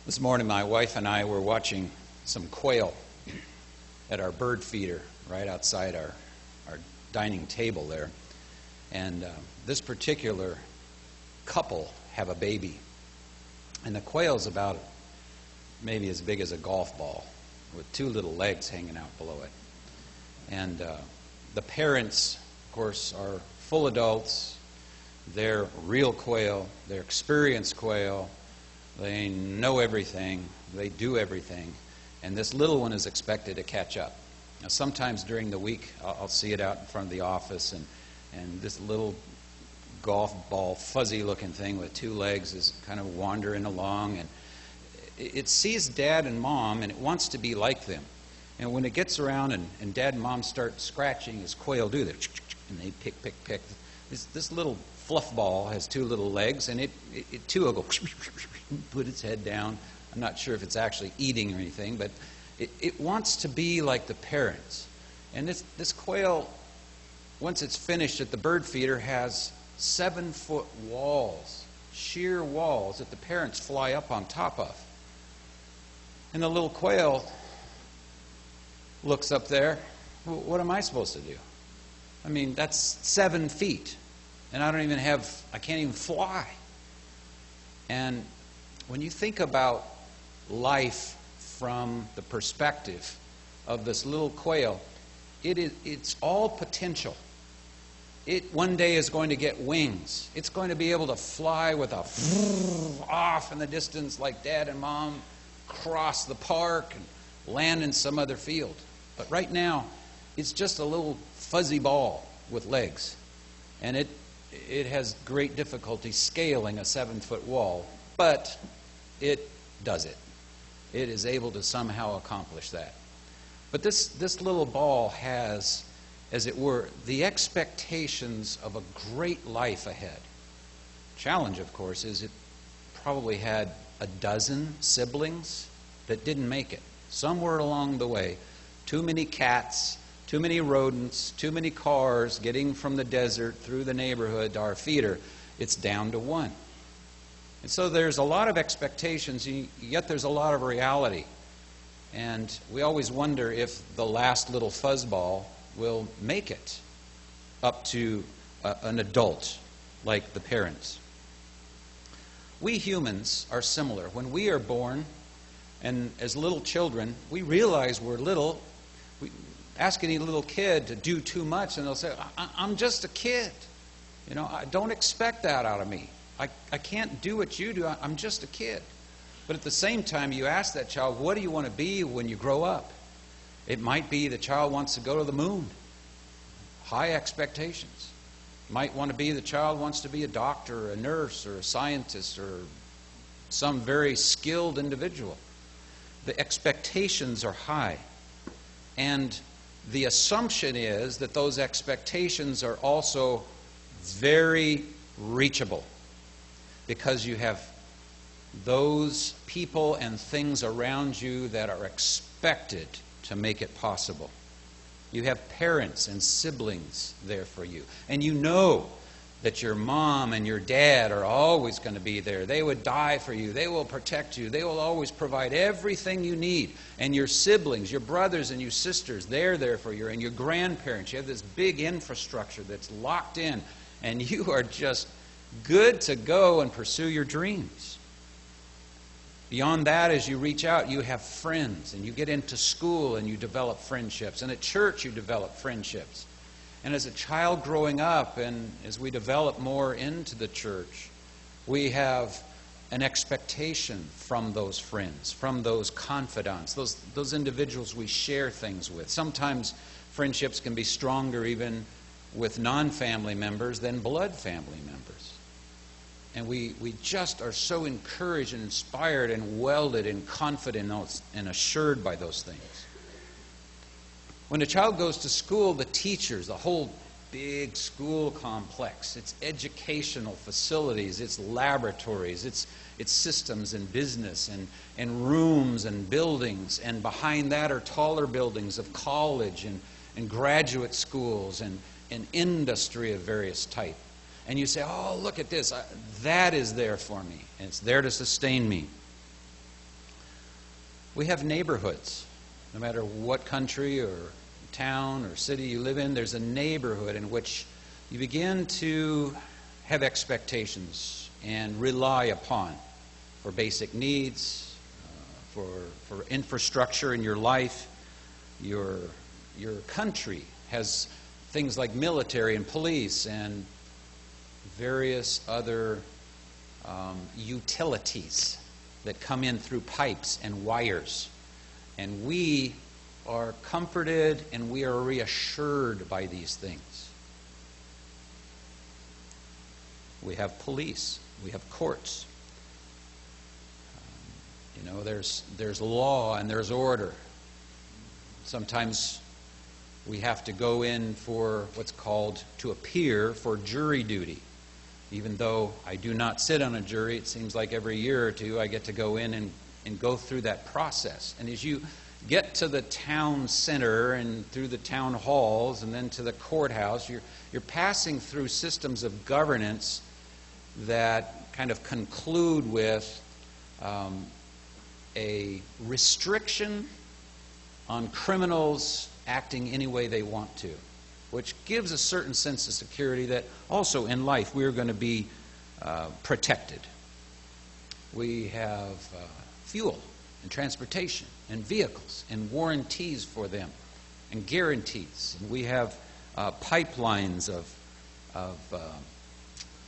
This morning, my wife and I were watching some quail at our bird feeder right outside our dining table there. And this particular couple have a baby. And the quail's about maybe as big as a golf ball with two little legs hanging out below it. And the parents, of course, are full adults. They're real quail. They're experienced quail. They know everything. They do everything. And this little one is expected to catch up. Now, sometimes during the week, I'll see it out in front of the office, and this little golf ball, fuzzy-looking thing with two legs is kind of wandering along. And it sees Dad and Mom, and it wants to be like them. And when it gets around and Dad and Mom start scratching, as quail do, and they pick. This little fluff ball has two little legs, and it too will go put its head down. I'm not sure if it's actually eating or anything, but it wants to be like the parents. And this quail, once it's finished at the bird feeder, has 7-foot walls, sheer walls that the parents fly up on top of. And the little quail looks up there. What am I supposed to do? I mean, that's 7 feet. And I can't even fly. And when you think about life from the perspective of this little quail, it's all potential. It one day is going to get wings. It's going to be able to fly with a off in the distance like Dad and Mom cross the park and land in some other field. But right now, it's just a little fuzzy ball with legs. And it has great difficulty scaling a 7-foot wall, but it does it. It is able to somehow accomplish that. But this little ball has, as it were, the expectations of a great life ahead. Challenge, of course, is it probably had a dozen siblings that didn't make it. Somewhere along the way, too many cats, too many rodents, too many cars getting from the desert through the neighborhood to our feeder. It's down to one. And so there's a lot of expectations, yet there's a lot of reality. And we always wonder if the last little fuzzball will make it up to an adult like the parents. We humans are similar. When we are born, and as little children, we realize we're little. Ask any little kid to do too much, and they'll say, I'm just a kid. You know, I don't expect that out of me. I can't do what you do. I'm just a kid. But at the same time, you ask that child, what do you want to be when you grow up? It might be the child wants to go to the moon. High expectations. Might want to be the child wants to be a doctor, or a nurse, or a scientist, or some very skilled individual. The expectations are high. And the assumption is that those expectations are also very reachable, because you have those people and things around you that are expected to make it possible. You have parents and siblings there for you. And you know that your mom and your dad are always going to be there. They would die for you. They will protect you. They will always provide everything you need. And your siblings, your brothers and your sisters, they're there for you. And your grandparents, you have this big infrastructure that's locked in. And you are just good to go and pursue your dreams. Beyond that, as you reach out, you have friends. And you get into school and you develop friendships. And at church, you develop friendships. And as a child growing up, and as we develop more into the church, we have an expectation from those friends, from those confidants, those individuals we share things with. Sometimes friendships can be stronger even with non-family members than blood family members. And we just are so encouraged and inspired and welded and confident and assured by those things. When a child goes to school, the teachers, the whole big school complex, its educational facilities, its laboratories, its systems and business and rooms and buildings, and behind that are taller buildings of college and graduate schools and industry of various type. And you say, oh, look at this. That is there for me. And it's there to sustain me. We have neighborhoods. No matter what country or town or city you live in, there's a neighborhood in which you begin to have expectations and rely upon for basic needs, for infrastructure in your life. Your country has things like military and police and various other utilities that come in through pipes and wires. And we are comforted and we are reassured by these things. We have police. We have courts. There's law and there's order. Sometimes we have to go in for what's called to appear for jury duty. Even though I do not sit on a jury, it seems like every year or two I get to go in and go through that process. And as you get to the town center and through the town halls and then to the courthouse, you're passing through systems of governance that kind of conclude with a restriction on criminals acting any way they want to, which gives a certain sense of security that also in life we're going to be protected. We have fuel and transportation and vehicles and warranties for them and guarantees. And we have pipelines of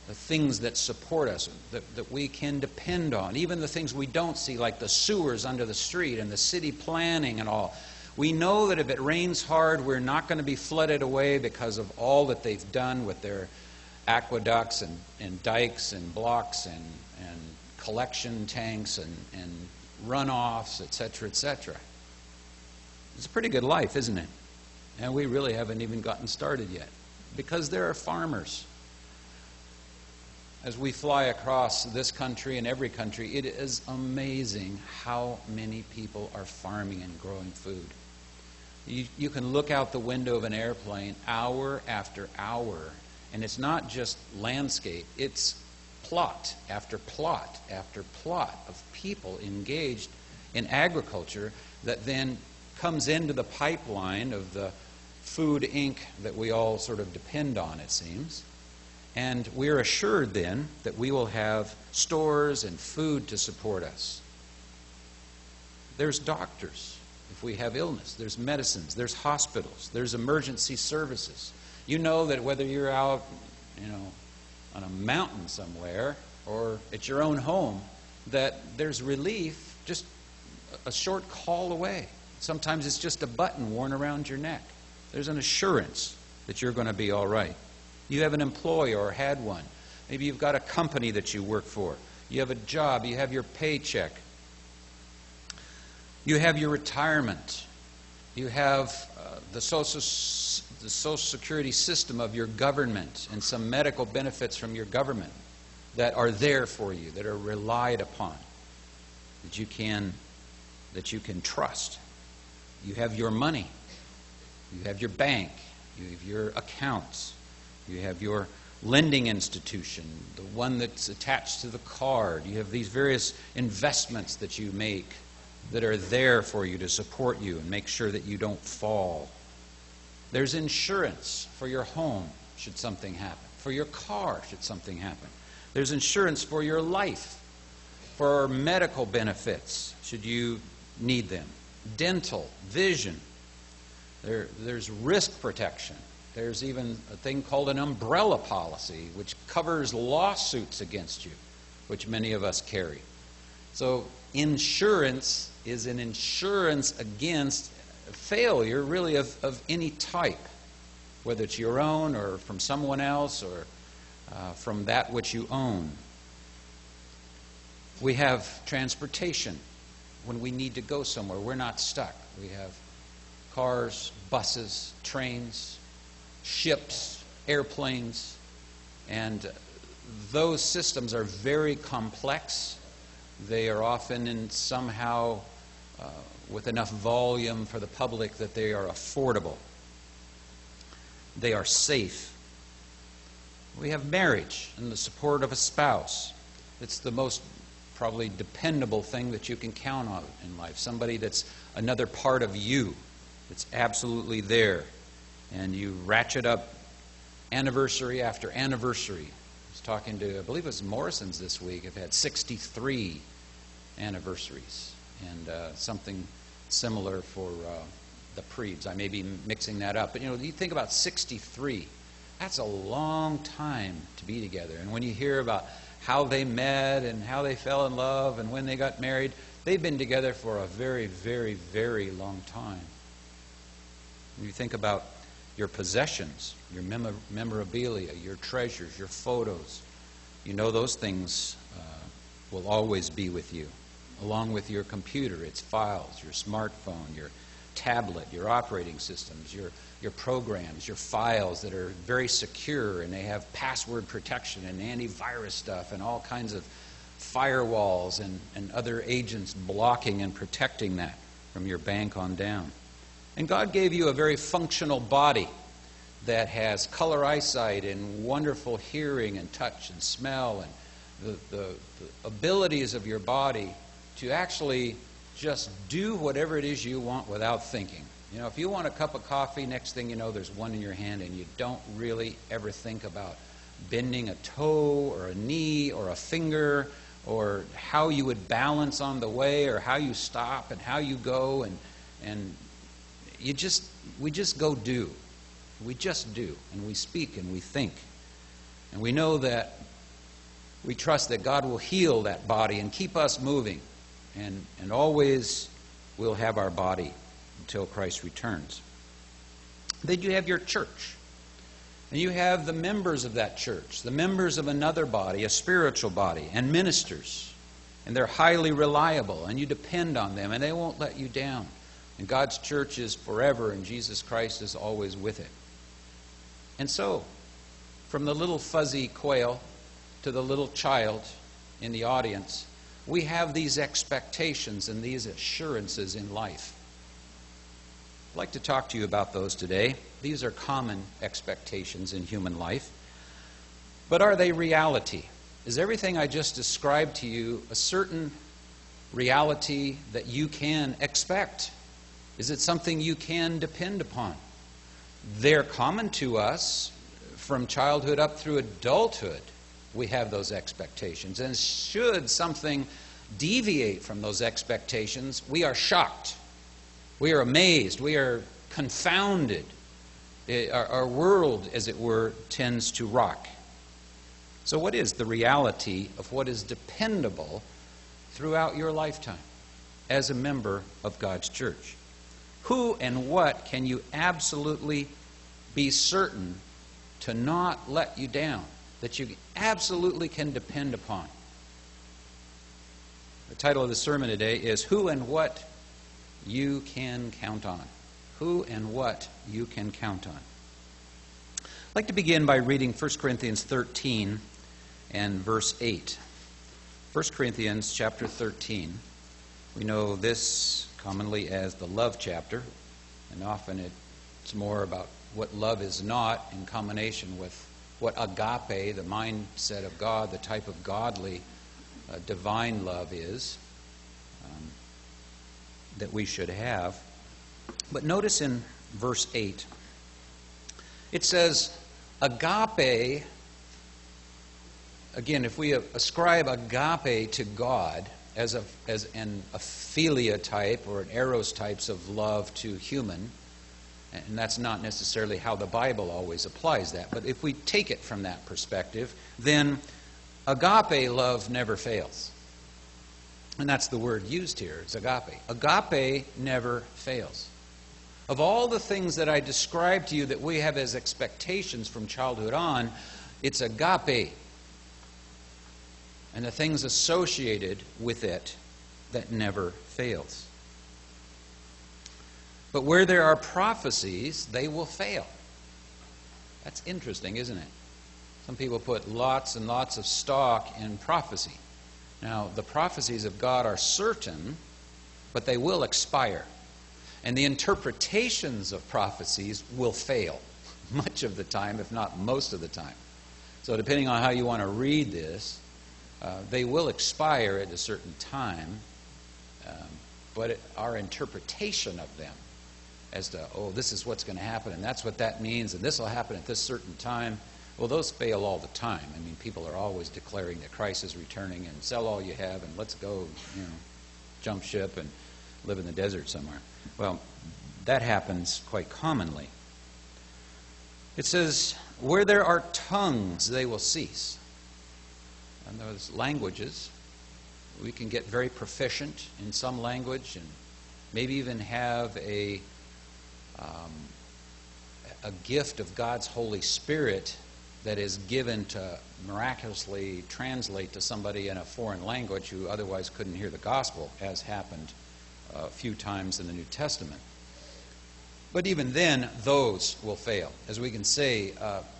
the things that support us, that we can depend on. Even the things we don't see, like the sewers under the street and the city planning and all. We know that if it rains hard, we're not going to be flooded away because of all that they've done with their aqueducts and dikes and blocks and collection tanks and runoffs, etc., etc. It's a pretty good life, isn't it? And we really haven't even gotten started yet because there are farmers. As we fly across this country and every country, it is amazing how many people are farming and growing food. You can look out the window of an airplane hour after hour, and it's not just landscape, it's plot after plot after plot of people engaged in agriculture that then comes into the pipeline of the food Inc. that we all sort of depend on, it seems. And we're assured then that we will have stores and food to support us. There's doctors if we have illness. There's medicines. There's hospitals. There's emergency services. You know that whether you're out, on a mountain somewhere or at your own home, that there's relief just a short call away. Sometimes it's just a button worn around your neck. There's an assurance that you're going to be all right. You have an employer or had one. Maybe you've got a company that you work for. You have a job. You have your paycheck. You have your retirement. You have the Social Security system of your government and some medical benefits from your government that are there for you, that are relied upon, that you can trust. You have your money. You have your bank. You have your accounts. You have your lending institution, the one that's attached to the card. You have these various investments that you make that are there for you to support you and make sure that you don't fall. There's insurance for your home should something happen, for your car should something happen. There's insurance for your life, for medical benefits should you need them, dental, vision. There's risk protection. There's even a thing called an umbrella policy, which covers lawsuits against you, which many of us carry. So insurance is an insurance against failure, really, of any type, whether it's your own or from someone else or from that which you own. We have transportation when we need to go somewhere. We're not stuck. We have cars, buses, trains, ships, airplanes, and those systems are very complex. They are often in somehow with enough volume for the public that they are affordable. They are safe. We have marriage and the support of a spouse. It's the most probably dependable thing that you can count on in life. Somebody that's another part of you that's absolutely there. And you ratchet up anniversary after anniversary. I was talking to, I believe it was Morrison's this week, have had 63 anniversaries. And something similar for the Preebs. I may be mixing that up. But, you think about 63. That's a long time to be together. And when you hear about how they met and how they fell in love and when they got married, they've been together for a very, very, very long time. When you think about your possessions, your memorabilia, your treasures, your photos, those things will always be with you, along with your computer, its files, your smartphone, your tablet, your operating systems, your programs, your files that are very secure, and they have password protection and antivirus stuff and all kinds of firewalls and other agents blocking and protecting that from your bank on down. And God gave you a very functional body that has color eyesight and wonderful hearing and touch and smell, and the abilities of your body to actually just do whatever it is you want without thinking. If you want a cup of coffee, next thing you know, there's one in your hand, and you don't really ever think about bending a toe or a knee or a finger or how you would balance on the way or how you stop and how you go, and we just go do. We just do, and we speak and we think. And we know that we trust that God will heal that body and keep us moving. And always we'll have our body until Christ returns. Then you have your church. And you have the members of that church, the members of another body, a spiritual body, and ministers. And they're highly reliable, and you depend on them, and they won't let you down. And God's church is forever, and Jesus Christ is always with it. And so, from the little fuzzy quail to the little child in the audience, we have these expectations and these assurances in life. I'd like to talk to you about those today. These are common expectations in human life. But are they reality? Is everything I just described to you a certain reality that you can expect? Is it something you can depend upon? They're common to us from childhood up through adulthood. We have those expectations. And should something deviate from those expectations, we are shocked. We are amazed. We are confounded. Our world, as it were, tends to rock. So what is the reality of what is dependable throughout your lifetime as a member of God's church? Who and what can you absolutely be certain to not let you down, that you absolutely can depend upon? The title of the sermon today is Who and What You Can Count On. Who and what you can count on. I'd like to begin by reading 1 Corinthians 13 and verse 8. 1 Corinthians chapter 13. We know this commonly as the love chapter, and often it's more about what love is not in combination with what agape, the mindset of God, the type of godly, divine love is that we should have. But notice in verse 8, it says, agape, again, if we ascribe agape to God as an philia type or an eros types of love to human, and that's not necessarily how the Bible always applies that, but if we take it from that perspective, then agape love never fails. And that's the word used here, it's agape. Agape never fails. Of all the things that I described to you that we have as expectations from childhood on, it's agape and the things associated with it that never fails. But where there are prophecies, they will fail. That's interesting, isn't it? Some people put lots and lots of stock in prophecy. Now, the prophecies of God are certain, but they will expire. And the interpretations of prophecies will fail much of the time, if not most of the time. So depending on how you want to read this, They will expire at a certain time, but our interpretation of them as to, oh, this is what's going to happen, and that's what that means, and this will happen at this certain time, well, those fail all the time. I mean, people are always declaring that Christ is returning, and sell all you have, and let's go, jump ship and live in the desert somewhere. Well, that happens quite commonly. It says, where there are tongues, they will cease. And those languages, we can get very proficient in some language and maybe even have a gift of God's Holy Spirit that is given to miraculously translate to somebody in a foreign language who otherwise couldn't hear the gospel, as happened a few times in the New Testament. But even then, those will fail. As we can say,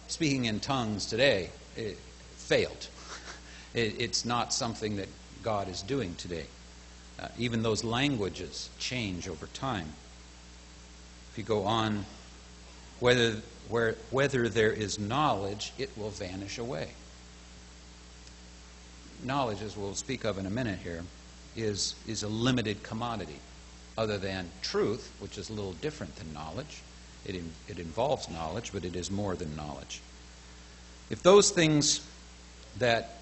speaking in tongues today, it failed. It's not something that God is doing today. Even those languages change over time. If you go on, whether there is knowledge, it will vanish away. Knowledge, as we'll speak of in a minute here, is a limited commodity. Other than truth, which is a little different than knowledge. It involves knowledge, but it is more than knowledge. If those things that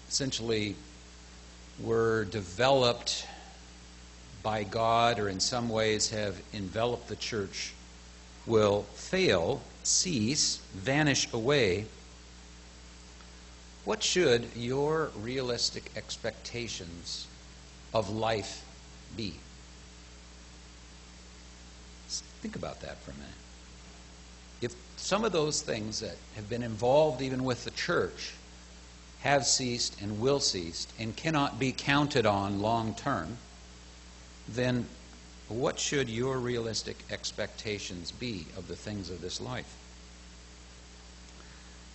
essentially were developed by God or in some ways have enveloped the church will fail, cease, vanish away, what should your realistic expectations of life be? Think about that for a minute. If some of those things that have been involved even with the church have ceased and will cease and cannot be counted on long term, then what should your realistic expectations be of the things of this life?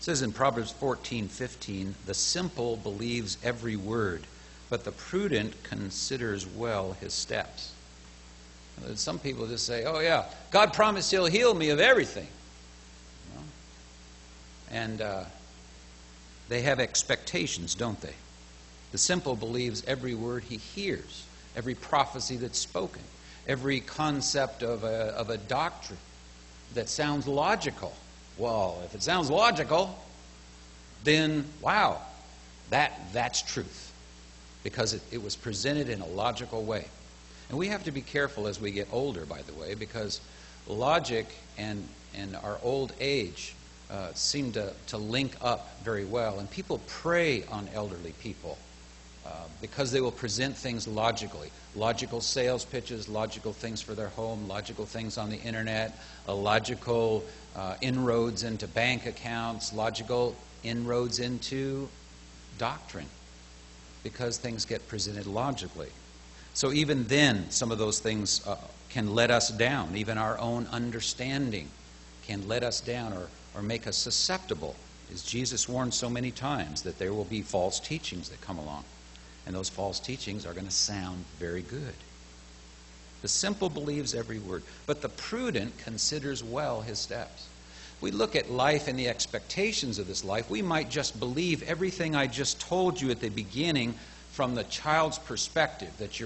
It says in Proverbs 14:15, the simple believes every word, but the prudent considers well his steps. Some people just say, oh yeah, God promised he'll heal me of everything. And they have expectations, don't they? The simple believes every word he hears, every prophecy that's spoken, every concept of a doctrine that sounds logical. Well, if it sounds logical, then wow, that's truth, because it was presented in a logical way. And we have to be careful as we get older, by the way, because logic and our old age seem to link up very well. And people prey on elderly people because they will present things logically. Logical sales pitches, logical things for their home, logical things on the internet, logical inroads into bank accounts, logical inroads into doctrine, because things get presented logically. So even then, some of those things can let us down. Even our own understanding can let us down or make us susceptible. As Jesus warned so many times that there will be false teachings that come along. And those false teachings are going to sound very good. The simple believes every word, but the prudent considers well his steps. We look at life and the expectations of this life. We might just believe everything I just told you at the beginning from the child's perspective, that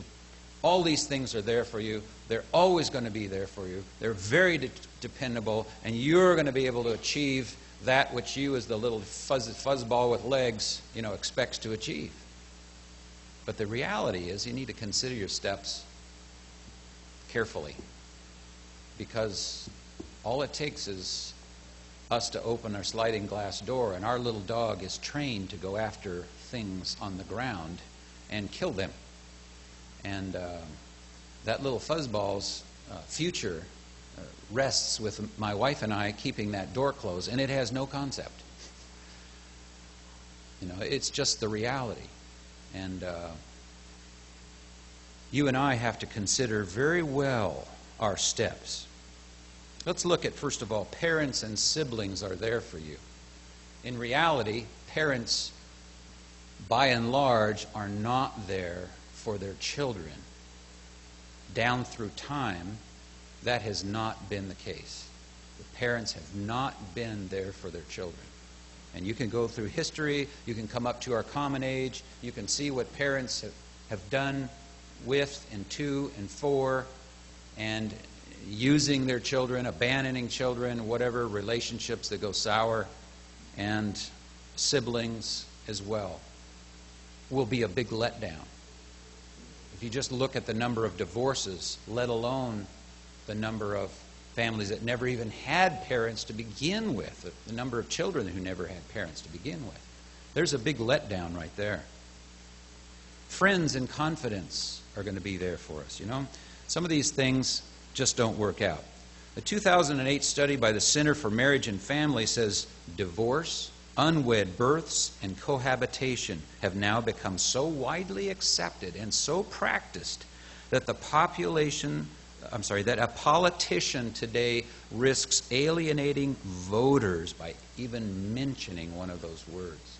all these things are there for you. They're always going to be there for you. They're very dependable, and you're going to be able to achieve that which you, as the little fuzzball with legs, expects to achieve. But the reality is, you need to consider your steps carefully, because all it takes is us to open our sliding glass door, and our little dog is trained to go after things on the ground and kill them. And that little fuzzball's future rests with my wife and I keeping that door closed, and it has no concept. It's just the reality. And you and I have to consider very well our steps. Let's look at, first of all, parents and siblings are there for you. In reality, parents, by and large, are not there for their children. Down through time, that has not been the case. The parents have not been there for their children. And you can go through history, you can come up to our common age, you can see what parents have done with and to and for, and using their children, abandoning children, whatever, relationships that go sour, and siblings as well, will be a big letdown. If you just look at the number of divorces, let alone the number of families that never even had parents to begin with, the number of children who never had parents to begin with, there's a big letdown right there. Friends and confidence are going to be there for us, you know. Some of these things just don't work out. A 2008 study by the Center for Marriage and Family says divorce, unwed births, and cohabitation have now become so widely accepted and so practiced that a politician today risks alienating voters by even mentioning one of those words.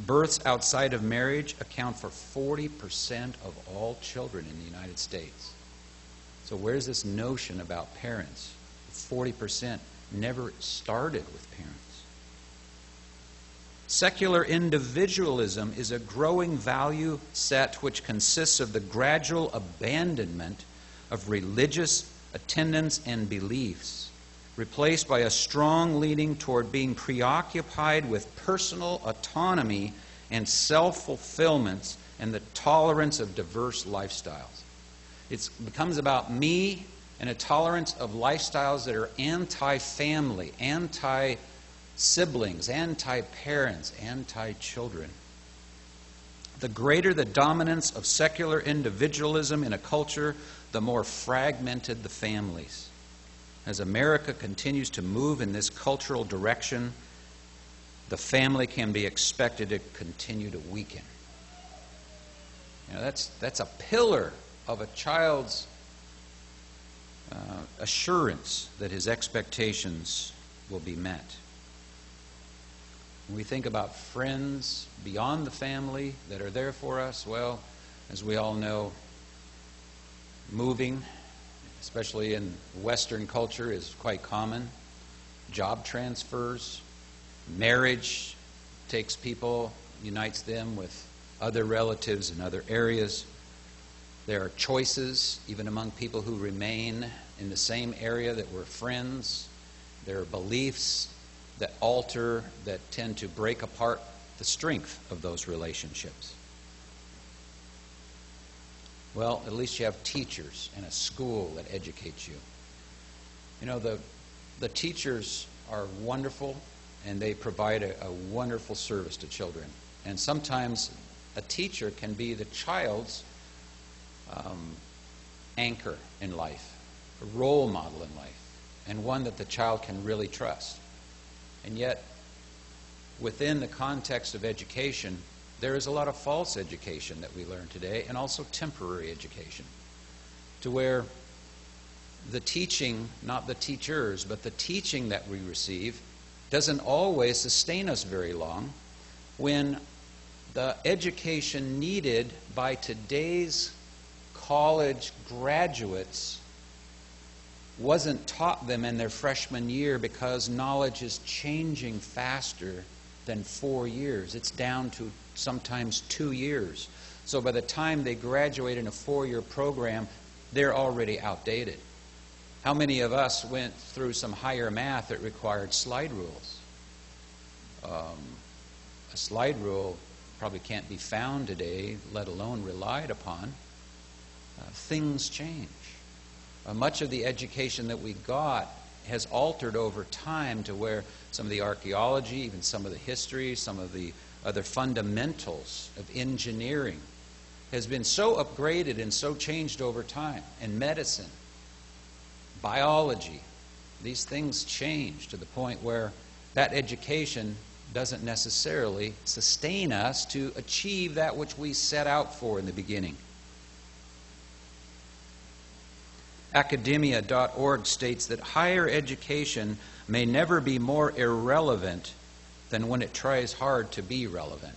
Births outside of marriage account for 40% of all children in the United States. So where's this notion about parents? 40% never started with parents. Secular individualism is a growing value set which consists of the gradual abandonment of religious attendance and beliefs, replaced by a strong leaning toward being preoccupied with personal autonomy and self-fulfillment and the tolerance of diverse lifestyles. It becomes about me and a tolerance of lifestyles that are anti-family, anti-siblings, anti-parents, anti-children. The greater the dominance of secular individualism in a culture, the more fragmented the families. As America continues to move in this cultural direction, the family can be expected to continue to weaken. You know, that's a pillar of a child's assurance that his expectations will be met. When we think about friends beyond the family that are there for us, well, as we all know, moving, especially in Western culture, is quite common. Job transfers, marriage takes people, unites them with other relatives in other areas. There are choices, even among people who remain in the same area that were friends. There are beliefs that alter, that tend to break apart the strength of those relationships. Well, at least you have teachers and a school that educates you. You know, the teachers are wonderful, and they provide a wonderful service to children. And sometimes a teacher can be the child's anchor in life, a role model in life, and one that the child can really trust. And yet, within the context of education, there is a lot of false education that we learn today, and also temporary education, to where the teaching, not the teachers, but the teaching that we receive doesn't always sustain us very long, when the education needed by today's college graduates wasn't taught them in their freshman year, because knowledge is changing faster than 4 years. It's down to sometimes 2 years. So by the time they graduate in a 4-year program, they're already outdated. How many of us went through some higher math that required slide rules? A slide rule probably can't be found today, let alone relied upon. Things change. Much of the education that we got has altered over time to where some of the archaeology, even some of the history, some of the other fundamentals of engineering has been so upgraded and so changed over time. And medicine, biology, these things change to the point where that education doesn't necessarily sustain us to achieve that which we set out for in the beginning. Academia.org states that higher education may never be more irrelevant than when it tries hard to be relevant.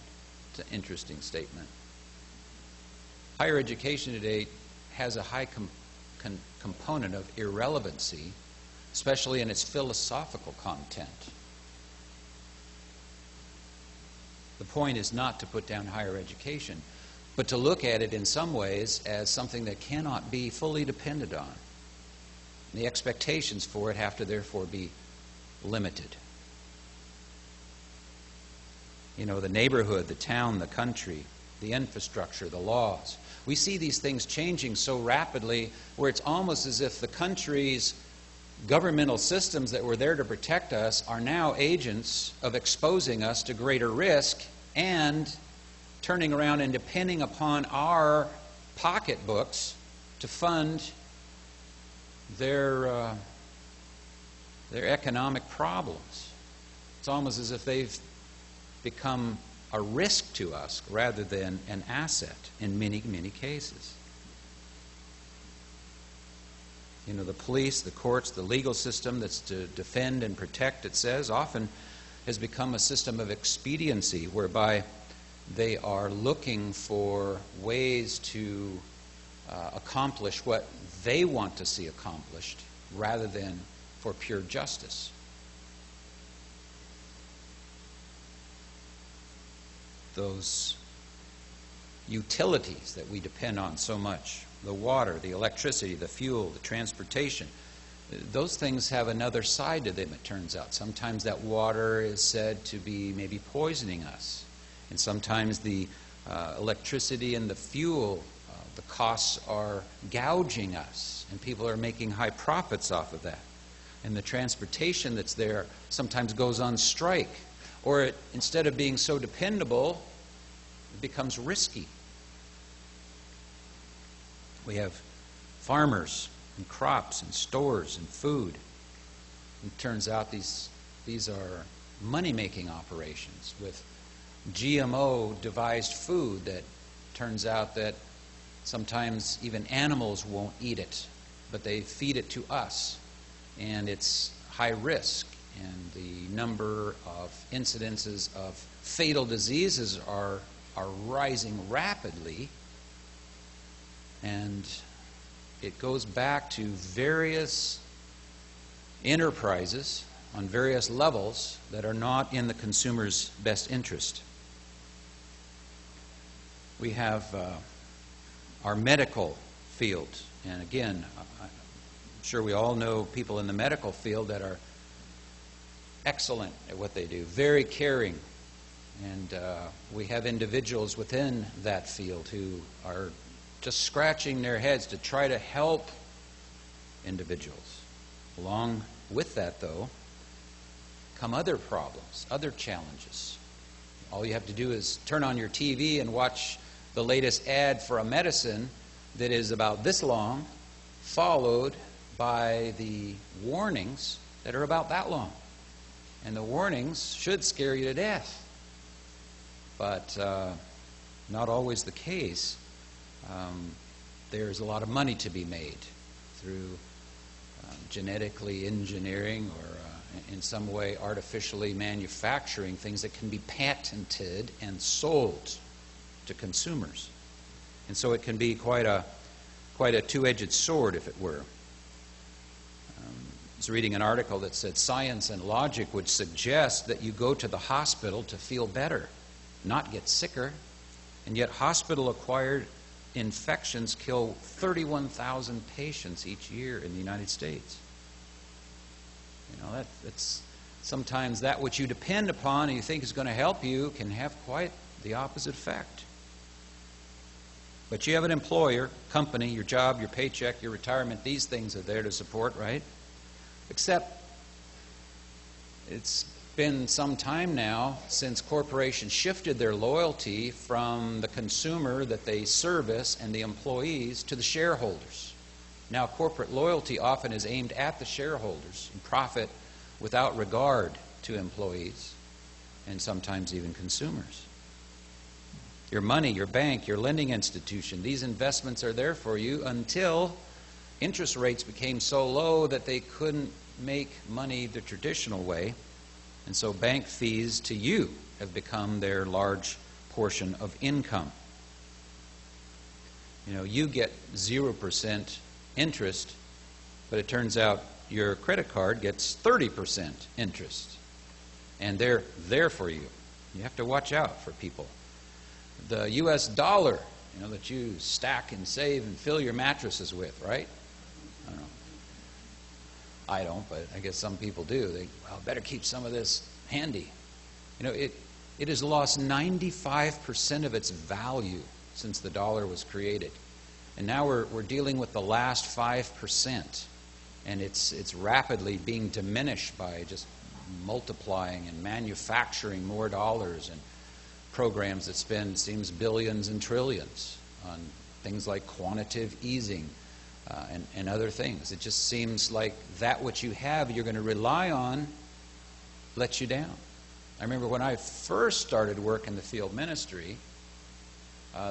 It's an interesting statement. Higher education today has a high component of irrelevancy, especially in its philosophical content. The point is not to put down higher education, but to look at it in some ways as something that cannot be fully depended on. The expectations for it have to therefore be limited. You know, the neighborhood, the town, the country, the infrastructure, the laws. We see these things changing so rapidly where it's almost as if the country's governmental systems that were there to protect us are now agents of exposing us to greater risk and turning around and depending upon our pocketbooks to fund their economic problems. It's almost as if they've become a risk to us rather than an asset in many, many cases. You know, the police, the courts, the legal system that's to defend and protect, it says, often has become a system of expediency whereby they are looking for ways to accomplish what they want to see accomplished rather than for pure justice. Those utilities that we depend on so much, the water, the electricity, the fuel, the transportation, those things have another side to them, it turns out. Sometimes that water is said to be maybe poisoning us. And sometimes the electricity and the fuel, the costs are gouging us, and people are making high profits off of that. And the transportation that's there sometimes goes on strike. Or it, instead of being so dependable, it becomes risky. We have farmers and crops and stores and food. It turns out these are money-making operations with GMO-devised food that turns out that sometimes even animals won't eat it, but they feed it to us. And it's high risk. And the number of incidences of fatal diseases are rising rapidly. And it goes back to various enterprises on various levels that are not in the consumer's best interest. We have our medical field. And again, I'm sure we all know people in the medical field that are excellent at what they do, very caring. And we have individuals within that field who are just scratching their heads to try to help individuals. Along with that, though, come other problems, other challenges. All you have to do is turn on your TV and watch the latest ad for a medicine that is about this long, followed by the warnings that are about that long. And the warnings should scare you to death. But not always the case. There's a lot of money to be made through genetically engineering or in some way artificially manufacturing things that can be patented and sold to consumers. And so it can be quite a two-edged sword, if it were. I was reading an article that said science and logic would suggest that you go to the hospital to feel better, not get sicker. And yet hospital-acquired infections kill 31,000 patients each year in the United States. You know, that's sometimes that which you depend upon and you think is going to help you can have quite the opposite effect. But you have an employer, company, your job, your paycheck, your retirement, these things are there to support, right? Except it's been some time now since corporations shifted their loyalty from the consumer that they service and the employees to the shareholders. Now corporate loyalty often is aimed at the shareholders and profit without regard to employees and sometimes even consumers. Your money, your bank, your lending institution, these investments are there for you until interest rates became so low that they couldn't make money the traditional way. And so bank fees to you have become their large portion of income. You know, you get 0% interest, but it turns out your credit card gets 30% interest. And they're there for you. You have to watch out for people. The U.S. dollar, that you stack and save and fill your mattresses with, right? I don't know. I don't, but I guess some people do. They better keep some of this handy. It has lost 95% of its value since the dollar was created. And now we're dealing with the last 5%. And it's rapidly being diminished by just multiplying and manufacturing more dollars and programs that spend, seems, billions and trillions on things like quantitative easing and other things. It just seems like that which you have you're going to rely on lets you down. I remember when I first started work in the field ministry,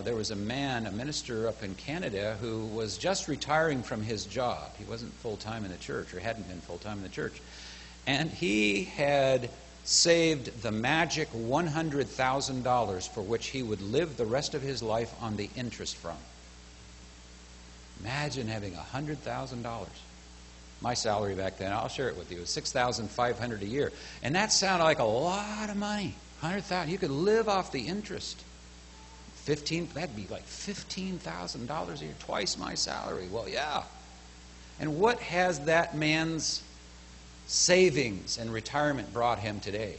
there was a minister up in Canada, who was just retiring from his job. He wasn't full-time in the church, or hadn't been full-time in the church. And he had saved the magic $100,000 for which he would live the rest of his life on the interest from. Imagine having $100,000. My salary back then, I'll share it with you, was $6,500 a year. And that sounded like a lot of money. $100,000. You could live off the interest. That'd be like $15,000 a year, twice my salary. Well, yeah. And what has that man's savings and retirement brought him today?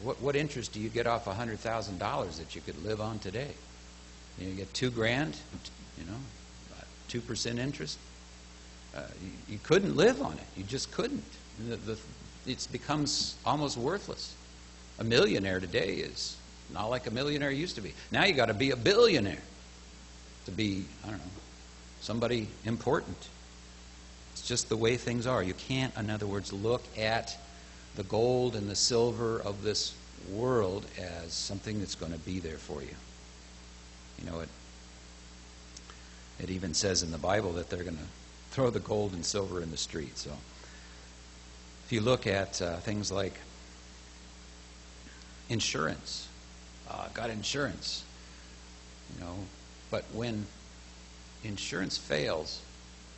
What interest do you get off $100,000 that you could live on today? You get $2,000, 2% interest. You couldn't live on it. You just couldn't. It becomes almost worthless. A millionaire today is not like a millionaire used to be. Now you got to be a billionaire to be, somebody important. It's just the way things are. You can't, in other words, look at the gold and the silver of this world as something that's going to be there for you. It even says in the Bible that they're going to throw the gold and silver in the street. So if you look at things like insurance, I've got insurance, but when insurance fails,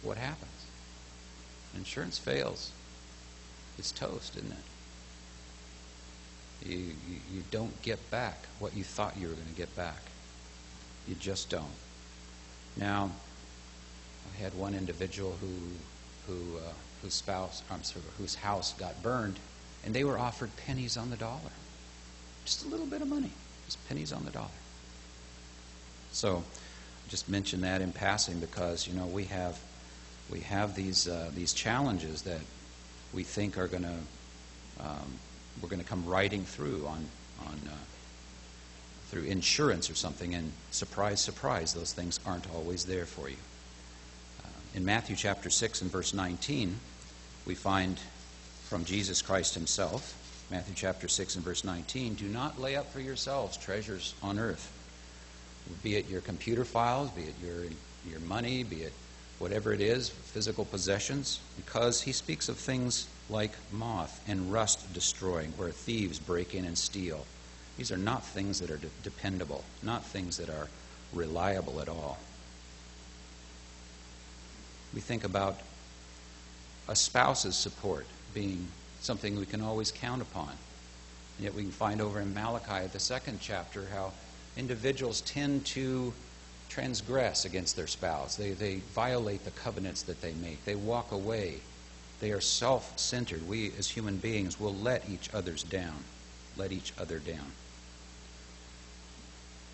what happens? Insurance fails, it's toast, isn't it? You don't get back what you thought you were going to get back. You just don't. Now, I had one individual whose house got burned, and they were offered pennies on the dollar. Just a little bit of money, just pennies on the dollar. So, just mention that in passing because we have these challenges that we think are going to we're going to come riding through through insurance or something, and surprise, surprise, those things aren't always there for you. In Matthew chapter 6 and verse 19, we find from Jesus Christ himself, Matthew chapter 6 and verse 19, do not lay up for yourselves treasures on earth, be it your computer files, be it your money, be it whatever it is, physical possessions, because he speaks of things like moth and rust destroying, where thieves break in and steal. These are not things that are dependable, not things that are reliable at all. We think about a spouse's support being something we can always count upon. And yet we can find over in Malachi, the 2nd chapter, how individuals tend to transgress against their spouse. They violate the covenants that they make. They walk away. They are self-centered. We as human beings will let each other down.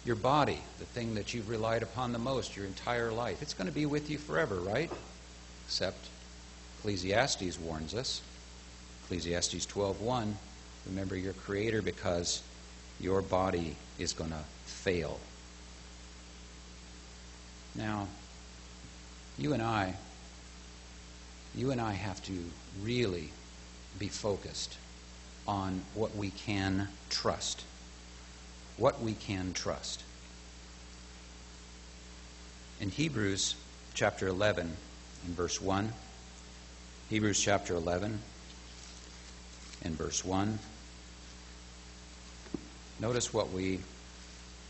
Your body, the thing that you've relied upon the most your entire life, it's going to be with you forever, right? Except Ecclesiastes warns us. Ecclesiastes 12:1, remember your Creator because your body is going to fail. Now, you and I have to really be focused on what we can trust. What we can trust. In Hebrews chapter 11 and verse 1, Hebrews chapter 11 and verse 1, notice what we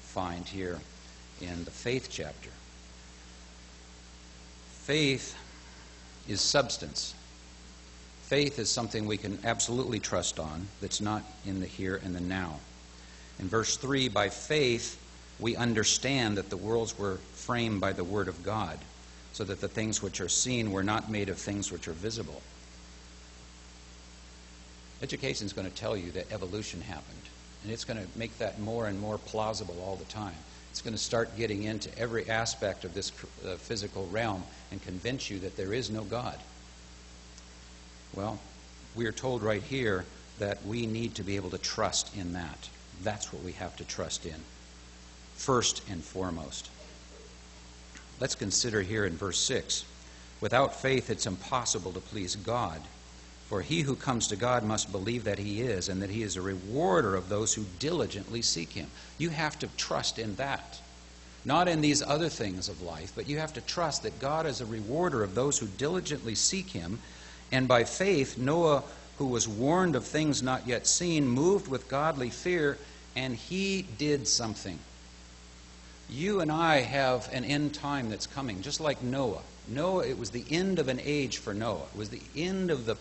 find here in the faith chapter. Faith is substance. Faith is something we can absolutely trust on that's not in the here and the now. In verse 3, by faith we understand that the worlds were framed by the Word of God, so that the things which are seen were not made of things which are visible. Education is going to tell you that evolution happened, and it's going to make that more and more plausible all the time. It's going to start getting into every aspect of this physical realm and convince you that there is no God. Well, we are told right here that we need to be able to trust in that. That's what we have to trust in, first and foremost. Let's consider here in verse 6. Without faith it's impossible to please God. For he who comes to God must believe that he is, and that he is a rewarder of those who diligently seek him. You have to trust in that. Not in these other things of life, but you have to trust that God is a rewarder of those who diligently seek him. And by faith, Noah, who was warned of things not yet seen, moved with godly fear, and he did something. You and I have an end time that's coming, just like Noah. Noah, it was the end of an age for Noah. It was the end of the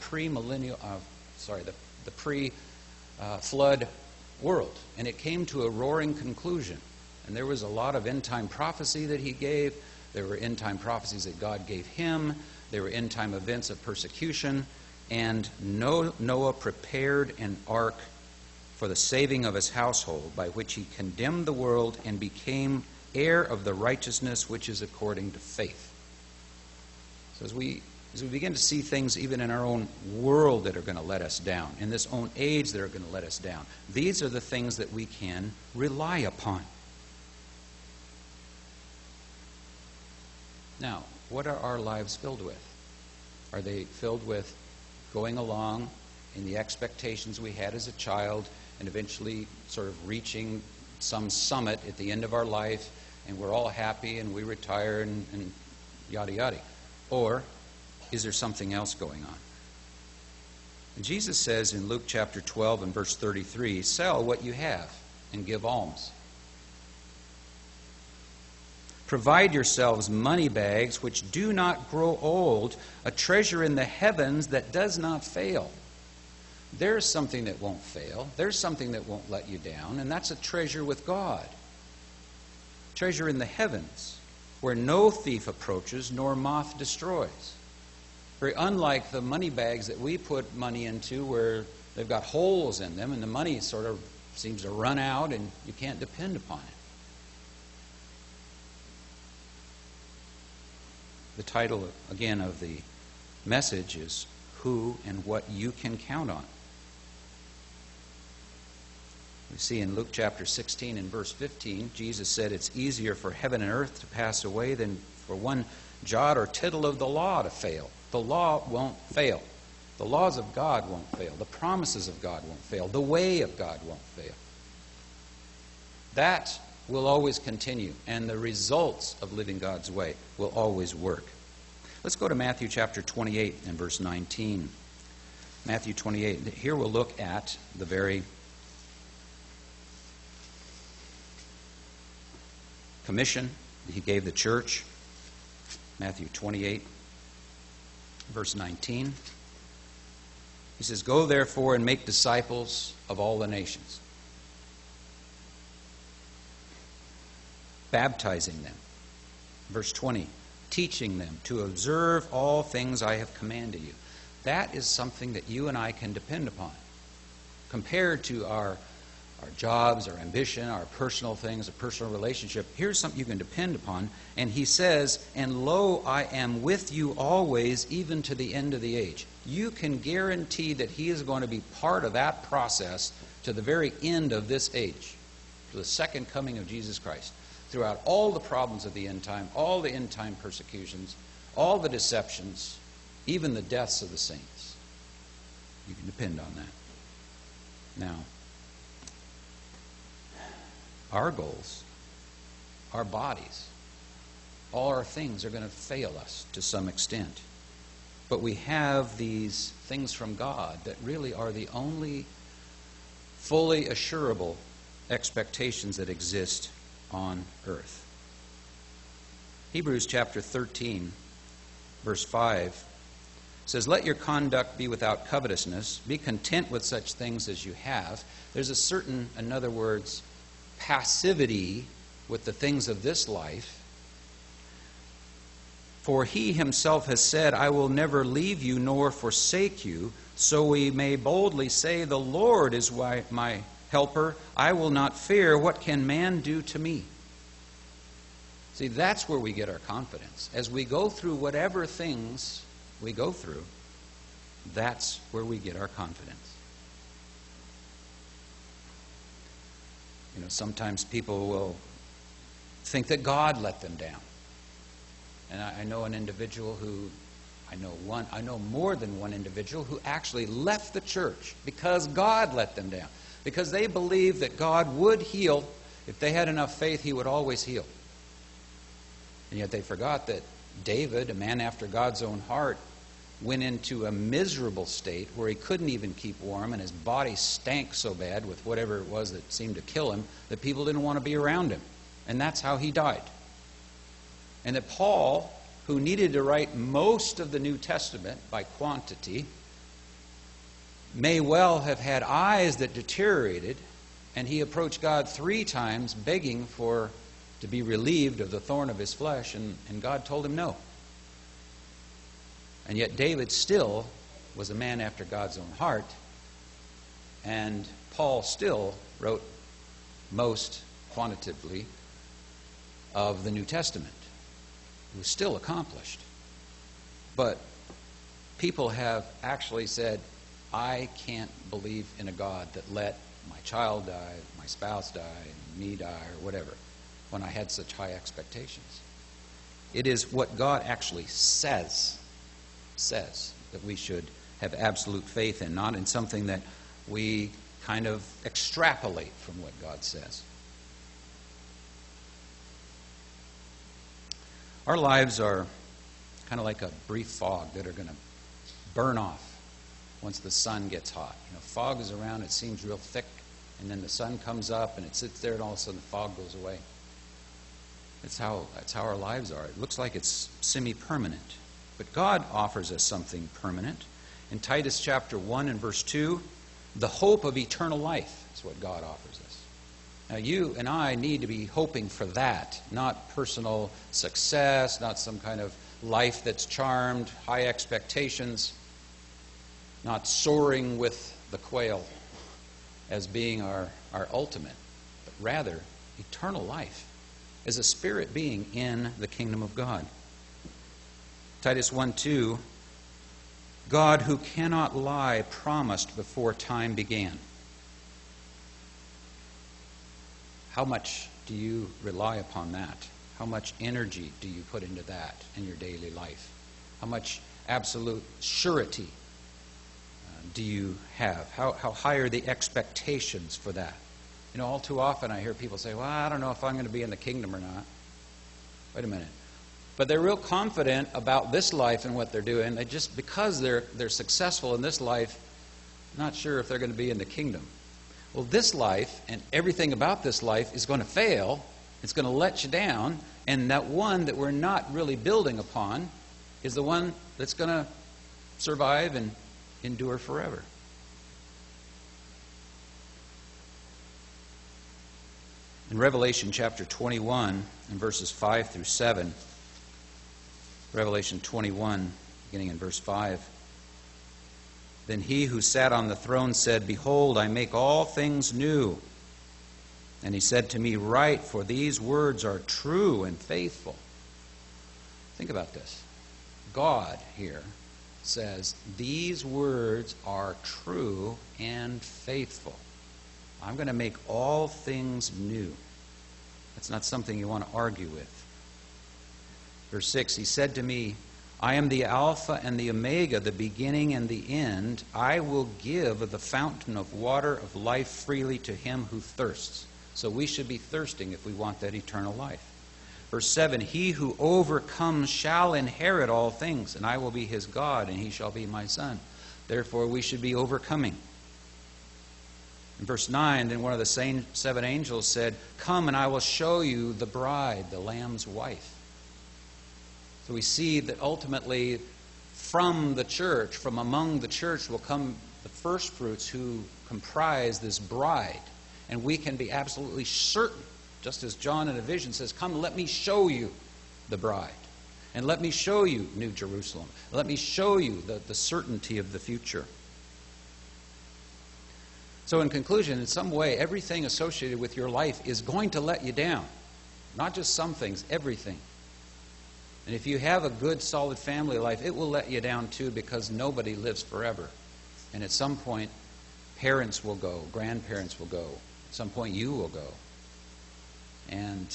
pre-flood world, and it came to a roaring conclusion. And there was a lot of end-time prophecy that he gave. There were end-time prophecies that God gave him. There were end-time events of persecution. And Noah prepared an ark for the saving of his household, by which he condemned the world and became heir of the righteousness which is according to faith. So as we begin to see things even in our own world that are going to let us down, in this own age that are going to let us down, these are the things that we can rely upon. Now, what are our lives filled with? Are they filled with going along in the expectations we had as a child and eventually sort of reaching some summit at the end of our life, and we're all happy and we retire and yada yada? Or is there something else going on? And Jesus says in Luke chapter 12 and verse 33, sell what you have and give alms. Provide yourselves money bags which do not grow old, a treasure in the heavens that does not fail. There's something that won't fail. There's something that won't let you down, and that's a treasure with God. Treasure in the heavens, where no thief approaches nor moth destroys. Very unlike the money bags that we put money into, where they've got holes in them and the money sort of seems to run out and you can't depend upon it. The title, again, of the message is Who and What You Can Count On. We see in Luke chapter 16 and verse 15, Jesus said it's easier for heaven and earth to pass away than for one jot or tittle of the law to fail. The law won't fail. The laws of God won't fail. The promises of God won't fail. The way of God won't fail. That will always continue, and the results of living God's way will always work. Let's go to Matthew chapter 28 and verse 19. Matthew 28. Here we'll look at the very commission that he gave the church. Matthew 28, verse 19. He says, go therefore and make disciples of all the nations, baptizing them. Verse 20, teaching them to observe all things I have commanded you. That is something that you and I can depend upon. Compared to our jobs, our ambition, our personal things, a personal relationship, here's something you can depend upon. And he says, and lo, I am with you always, even to the end of the age. You can guarantee that he is going to be part of that process to the very end of this age, to the second coming of Jesus Christ. Throughout all the problems of the end time, all the end time persecutions, all the deceptions, even the deaths of the saints. You can depend on that. Now, our goals, our bodies, all our things are going to fail us to some extent. But we have these things from God that really are the only fully assurable expectations that exist on earth. Hebrews chapter 13, verse 5 It says, let your conduct be without covetousness. Be content with such things as you have. There's a certain, in other words, passivity with the things of this life. For he himself has said, I will never leave you nor forsake you. So we may boldly say, the Lord is my helper. I will not fear. What can man do to me? See, that's where we get our confidence. As we go through whatever things we go through, that's where we get our confidence. You know, sometimes people will think that God let them down. And I know an individual who, I know more than one individual who actually left the church because God let them down. Because they believed that God would heal. If they had enough faith, He would always heal. And yet they forgot that David, a man after God's own heart, went into a miserable state where he couldn't even keep warm, and his body stank so bad with whatever it was that seemed to kill him that people didn't want to be around him. And that's how he died. And that Paul, who needed to write most of the New Testament by quantity, may well have had eyes that deteriorated, and he approached God 3 times begging to be relieved of the thorn of his flesh, and God told him no. And yet David still was a man after God's own heart, and Paul still wrote most quantitatively of the New Testament. It was still accomplished. But people have actually said, I can't believe in a God that let my child die, my spouse die, me die, or whatever, when I had such high expectations. It is what God actually says that we should have absolute faith in, not in something that we kind of extrapolate from what God says. Our lives are kind of like a brief fog that are going to burn off once the sun gets hot. You know, fog is around, it seems real thick, and then the sun comes up and it sits there, and all of a sudden the fog goes away. That's how our lives are. It looks like it's semi-permanent. But God offers us something permanent. In Titus chapter 1 and verse 2, the hope of eternal life is what God offers us. Now you and I need to be hoping for that, not personal success, not some kind of life that's charmed, high expectations, not soaring with the quail as being our ultimate, but rather eternal life as a spirit being in the kingdom of God. Titus 1:2, God who cannot lie promised before time began. How much do you rely upon that? How much energy do you put into that in your daily life? How much absolute surety do you have? How high are the expectations for that? You know, all too often I hear people say, well, I don't know if I'm going to be in the kingdom or not. Wait a minute. But they're real confident about this life and what they're doing. They just, because they're successful in this life, not sure if they're going to be in the kingdom. Well, this life and everything about this life is going to fail. It's going to let you down. And that one that we're not really building upon is the one that's going to survive and endure forever. In Revelation chapter 21 and verses 5 through 7, Revelation 21, beginning in verse 5. Then he who sat on the throne said, Behold, I make all things new. And he said to me, Write, for these words are true and faithful. Think about this. God here says, these words are true and faithful. I'm going to make all things new. That's not something you want to argue with. Verse 6, he said to me, I am the Alpha and the Omega, the beginning and the end. I will give of the fountain of water of life freely to him who thirsts. So we should be thirsting if we want that eternal life. Verse 7, he who overcomes shall inherit all things, and I will be his God, and he shall be my son. Therefore we should be overcoming. In verse 9, then one of the 7 angels said, Come and I will show you the bride, the Lamb's wife. So we see that ultimately from the church, from among the church, will come the first fruits who comprise this bride. And we can be absolutely certain, just as John in a vision says, "Come, let me show you the bride. And let me show you New Jerusalem. Let me show you the certainty of the future." So in conclusion, in some way, everything associated with your life is going to let you down. Not just some things, everything. And if you have a good, solid family life, it will let you down too, because nobody lives forever. And at some point, parents will go, grandparents will go. At some point, you will go. And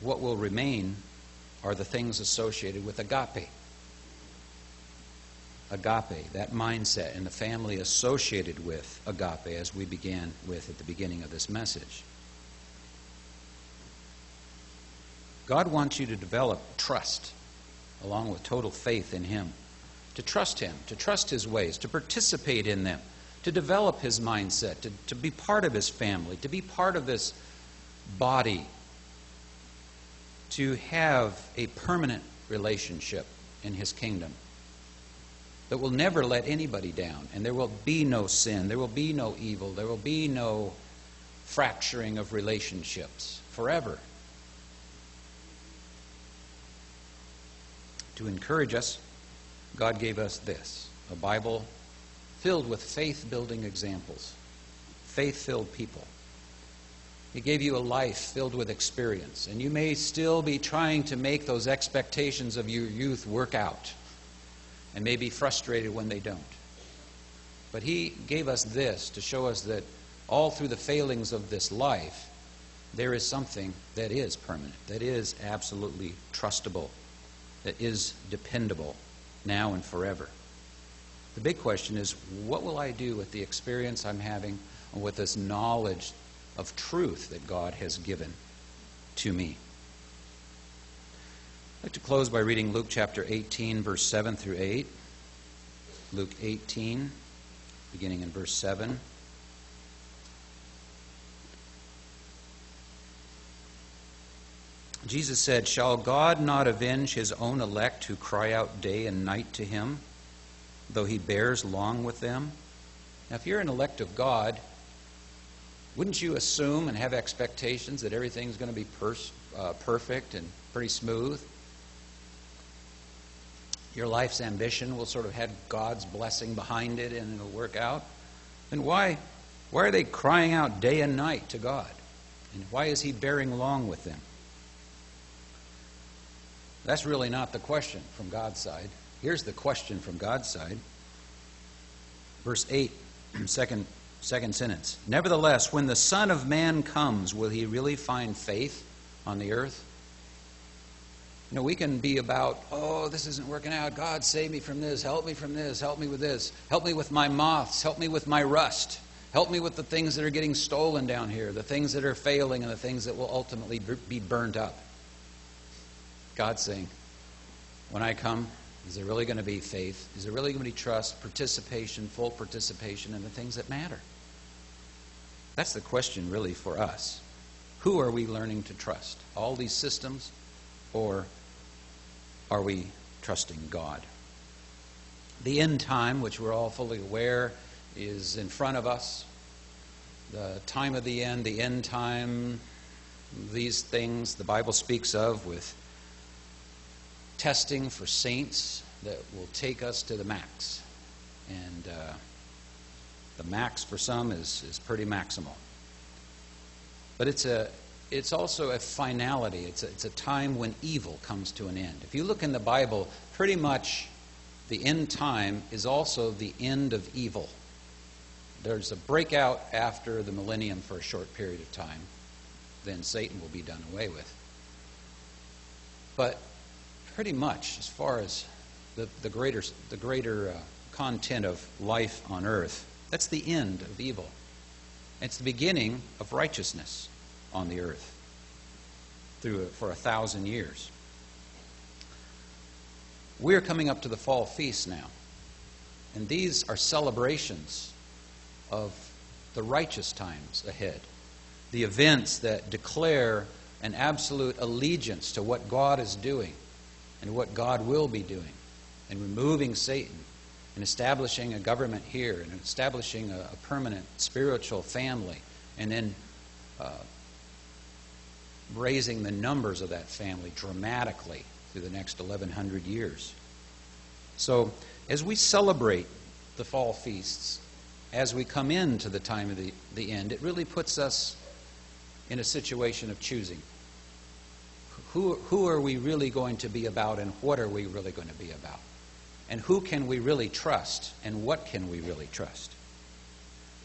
what will remain are the things associated with agape. Agape, that mindset, and the family associated with agape, as we began with at the beginning of this message. God wants you to develop trust, along with total faith in Him. To trust Him, to trust His ways, to participate in them, to develop His mindset, to be part of His family, to be part of this body, to have a permanent relationship in His kingdom that will never let anybody down. And there will be no sin, there will be no evil, there will be no fracturing of relationships forever. To encourage us, God gave us this, a Bible filled with faith-building examples, faith-filled people. He gave you a life filled with experience, and you may still be trying to make those expectations of your youth work out, and may be frustrated when they don't. But He gave us this to show us that all through the failings of this life, there is something that is permanent, that is absolutely trustable, that is dependable now and forever. The big question is, what will I do with the experience I'm having, and with this knowledge of truth that God has given to me? I'd like to close by reading Luke chapter 18, verse 7 through 8. Luke 18, beginning in verse 7. Jesus said, "Shall God not avenge His own elect who cry out day and night to Him, though He bears long with them?" Now, if you're an elect of God, wouldn't you assume and have expectations that everything's going to be perfect and pretty smooth? Your life's ambition will sort of have God's blessing behind it and it'll work out. Then why are they crying out day and night to God? And why is He bearing long with them? That's really not the question from God's side. Here's the question from God's side. Verse 8, second sentence. "Nevertheless, when the Son of Man comes, will He really find faith on the earth?" You know, we can be about, "Oh, this isn't working out. God, save me from this. Help me from this. Help me with this. Help me with my moths. Help me with my rust. Help me with the things that are getting stolen down here, the things that are failing, and the things that will ultimately be burned up." God's saying, when I come, is there really going to be faith? Is there really going to be trust, participation, full participation in the things that matter? That's the question really for us. Who are we learning to trust? All these systems, or are we trusting God? The end time, which we're all fully aware, is in front of us. The time of the end time, these things the Bible speaks of with testing for saints that will take us to the max. And the max for some is pretty maximal. But it's also a finality. It's a time when evil comes to an end. If you look in the Bible, pretty much the end time is also the end of evil. There's a breakout after the millennium for a short period of time. Then Satan will be done away with. But pretty much, as far as the greater content of life on earth, that's the end of evil. It's the beginning of righteousness on the earth for 1,000 years. We're coming up to the fall feast now, and these are celebrations of the righteous times ahead, the events that declare an absolute allegiance to what God is doing and what God will be doing. and removing Satan and establishing a government here and establishing a permanent spiritual family, and then raising the numbers of that family dramatically through the next 1,100 years. So as we celebrate the fall feasts, as we come into the time of the end, it really puts us in a situation of choosing. Who are we really going to be about, and what are we really going to be about? And who can we really trust, and what can we really trust?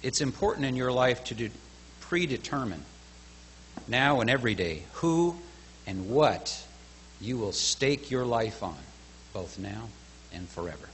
It's important in your life to predetermine now and every day who and what you will stake your life on, both now and forever.